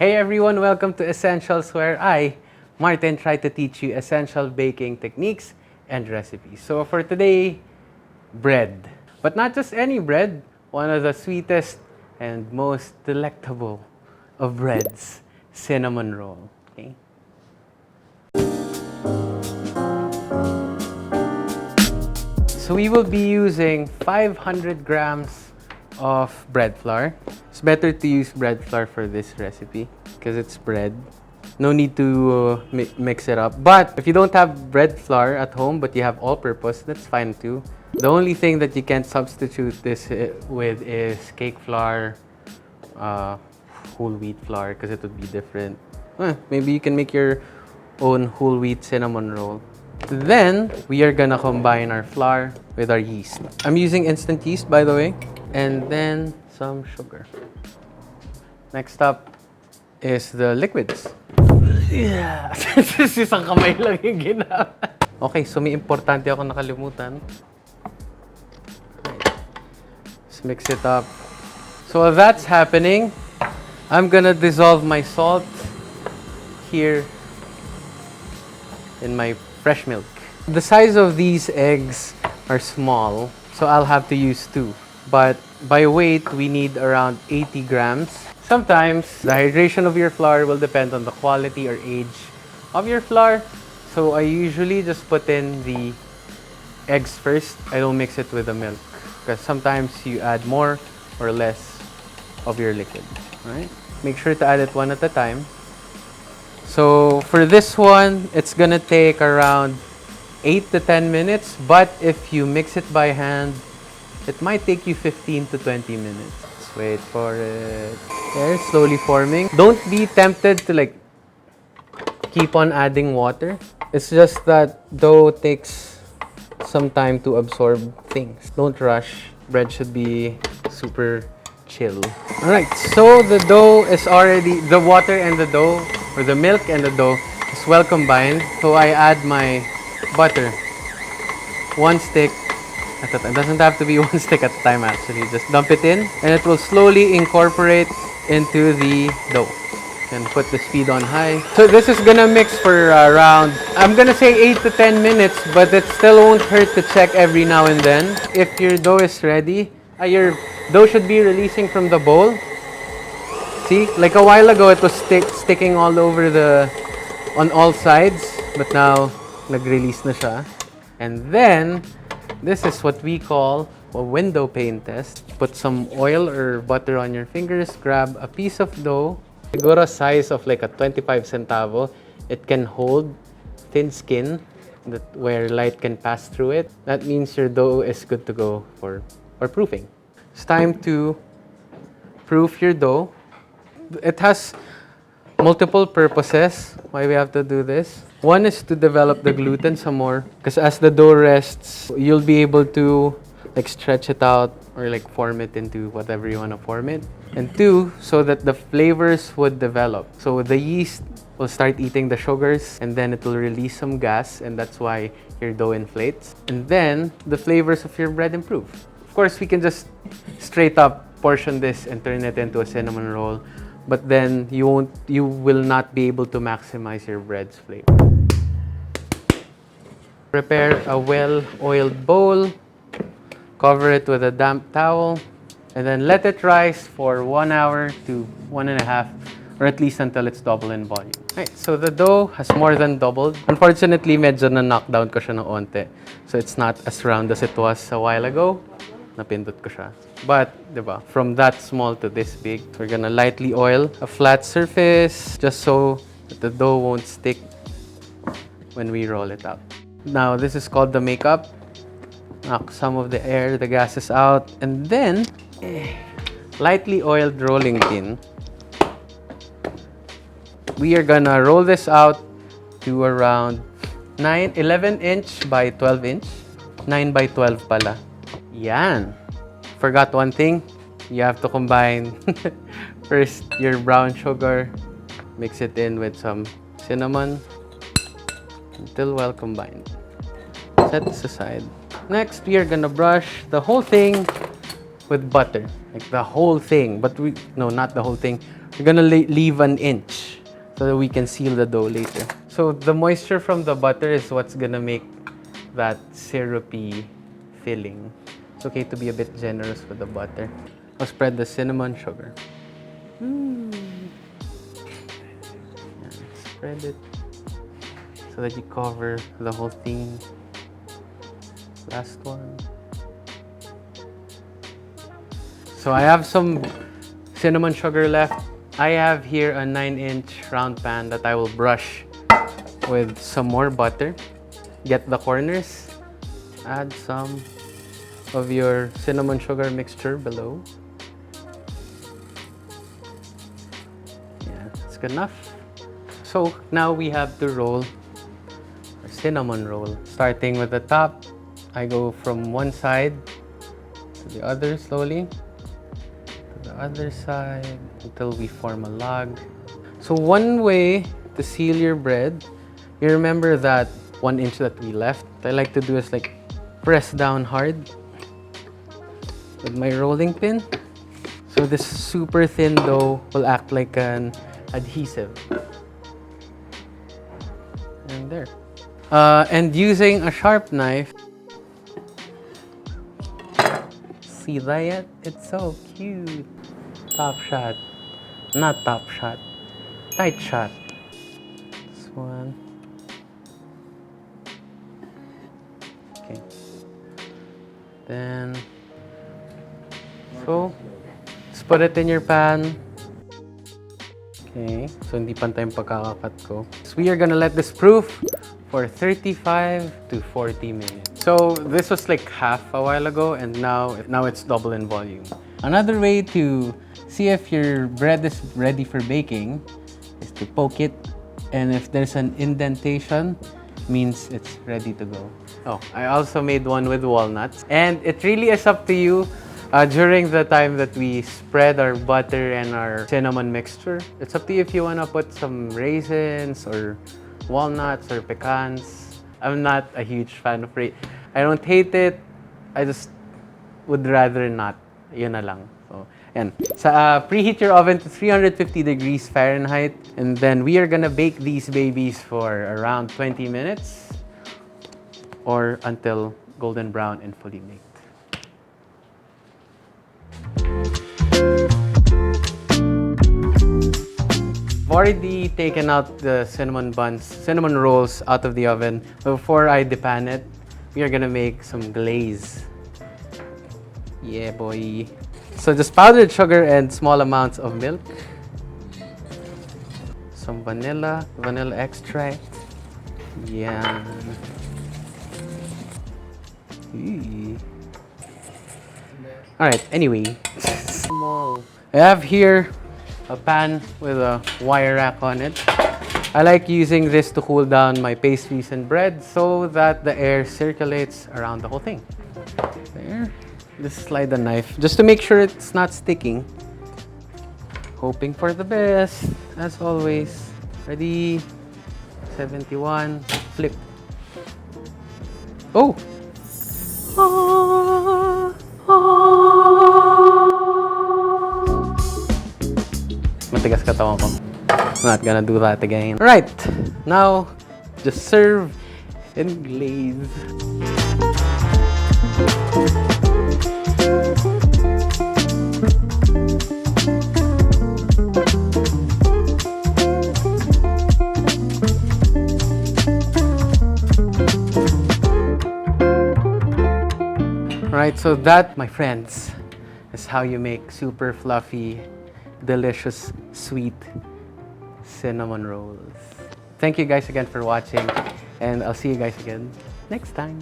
Hey everyone, welcome to Essentials, where I, Martin, try to teach you essential baking techniques and recipes. So for today, bread. But not just any bread, one of the sweetest and most delectable of breads, cinnamon roll. Okay? So we will be using 500 grams of bread flour. It's better to use bread flour for this recipe because it's bread. No need to mix it up. But if you don't have bread flour at home but you have all-purpose, that's fine too. The only thing that you can't substitute this with is cake flour, whole wheat flour, because it would be different. Maybe you can make your own whole wheat cinnamon roll. Then we are gonna combine our flour with our yeast. I'm using instant yeast, by the way, and then some sugar. Next up is the liquids. Yeah. Isang kamay lang yung ginamit. Okay, so may importante ako nakalimutan. Let's mix it up. So while that's happening, I'm gonna dissolve my salt here in my fresh milk. The size of these eggs are small, so I'll have to use 2. But by weight, we need around 80 grams. Sometimes, the hydration of your flour will depend on the quality or age of your flour. So I usually just put in the eggs first. I don't mix it with the milk because sometimes you add more or less of your liquid. Right? Make sure to add it one at a time. So for this one, it's gonna take around 8 to 10 minutes, but if you mix it by hand, it might take you 15 to 20 minutes. Let's wait for it. There, it's slowly forming. Don't be tempted to keep on adding water. It's just that dough takes some time to absorb things. Don't rush. Bread should be super chill. Alright, so the dough is already, the water and the dough, or the milk and the dough is well combined. So I add my butter. 1 stick at a time. It doesn't have to be 1 stick at a time actually. Just dump it in and it will slowly incorporate into the dough. And put the speed on high. So this is gonna mix for around, I'm gonna say 8 to 10 minutes, but it still won't hurt to check every now and then. If your dough is ready, your dough should be releasing from the bowl. See, like a while ago, it was sticking all over on all sides, but now nag-release na siya. And then this is what we call a window pane test. Put some oil or butter on your fingers, grab a piece of dough, siguro size of like a 25 centavo. It can hold thin skin where light can pass through it. That means your dough is good to go for proofing. It's time to proof your dough. It has multiple purposes why we have to do this. One is to develop the gluten some more, because as the dough rests, you'll be able to stretch it out or form it into whatever you want to form it. And 2, so that the flavors would develop. So the yeast will start eating the sugars and then it will release some gas, and that's why your dough inflates. And then the flavors of your bread improve. Of course, we can just straight up portion this and turn it into a cinnamon roll, but then you will not be able to maximize your bread's flavor. Prepare a well-oiled bowl, cover it with a damp towel, and then let it rise for 1 hour to 1.5, or at least until it's double in volume. Right, so the dough has more than doubled. Unfortunately, medyo na-knockdown ko siya ng onte. So it's not as round as it was a while ago. Napindot ko siya. But, diba, from that small to this big, we're gonna lightly oil a flat surface just so that the dough won't stick when we roll it out. Now, this is called the makeup. Knock some of the air, the gases out, and then lightly oiled rolling pin. We are gonna roll this out to around 11 inch by 12 inch. 9 by 12 pala. Yan. Forgot one thing. You have to combine first your brown sugar. Mix it in with some cinnamon until well combined. Set this aside. Next, we are gonna brush the whole thing with butter. Like the whole thing. But no, not the whole thing. We're gonna leave an inch so that we can seal the dough later. So the moisture from the butter is what's gonna make that syrupy filling. It's okay to be a bit generous with the butter. I'll spread the cinnamon sugar. Yeah, spread it so that you cover the whole thing. Last one. So I have some cinnamon sugar left. I have here a 9-inch round pan that I will brush with some more butter. Get the corners. Add some of your cinnamon sugar mixture below. Yeah, it's good enough. So now we have to roll our cinnamon roll. Starting with the top, I go from one side to the other slowly. To the other side until we form a log. So one way to seal your bread, you remember that 1 inch that we left? What I like to do is like press down hard with my rolling pin. So this super thin dough will act like an adhesive. And there. And using a sharp knife. See that? It's so cute. Top shot. Not top shot. Tight shot. This one. Okay. Then, so, just put it in your pan. Okay, so hindi pantay yung pagkakakat ko. So we are gonna let this proof for 35 to 40 minutes. So this was like half a while ago, and now it's double in volume. Another way to see if your bread is ready for baking is to poke it, and if there's an indentation, means it's ready to go. Oh, I also made one with walnuts, and it really is up to you. During the time that we spread our butter and our cinnamon mixture, it's up to you if you want to put some raisins or walnuts or pecans. I'm not a huge fan of raisins. I don't hate it. I just would rather not. Yun na lang. So, yan. Preheat your oven to 350 degrees Fahrenheit, and then we are gonna bake these babies for around 20 minutes or until golden brown and fully baked. I've already taken out the cinnamon rolls out of the oven. Before I depan it, we are gonna make some glaze. Yeah, boy. So just powdered sugar and small amounts of milk. Some vanilla extract. Yeah. Alright, anyway. Small. I have here a pan with a wire rack on it. I like using this to cool down my pastries and bread so that the air circulates around the whole thing. There. Just slide the knife just to make sure it's not sticking. Hoping for the best, as always. Ready? 71. Flip. Oh! Matigas katawan ko. I'm not gonna do that again. Right, now just serve and glaze. Alright, so that, my friends, is how you make super fluffy, delicious, sweet cinnamon rolls. Thank you guys again for watching, and I'll see you guys again next time.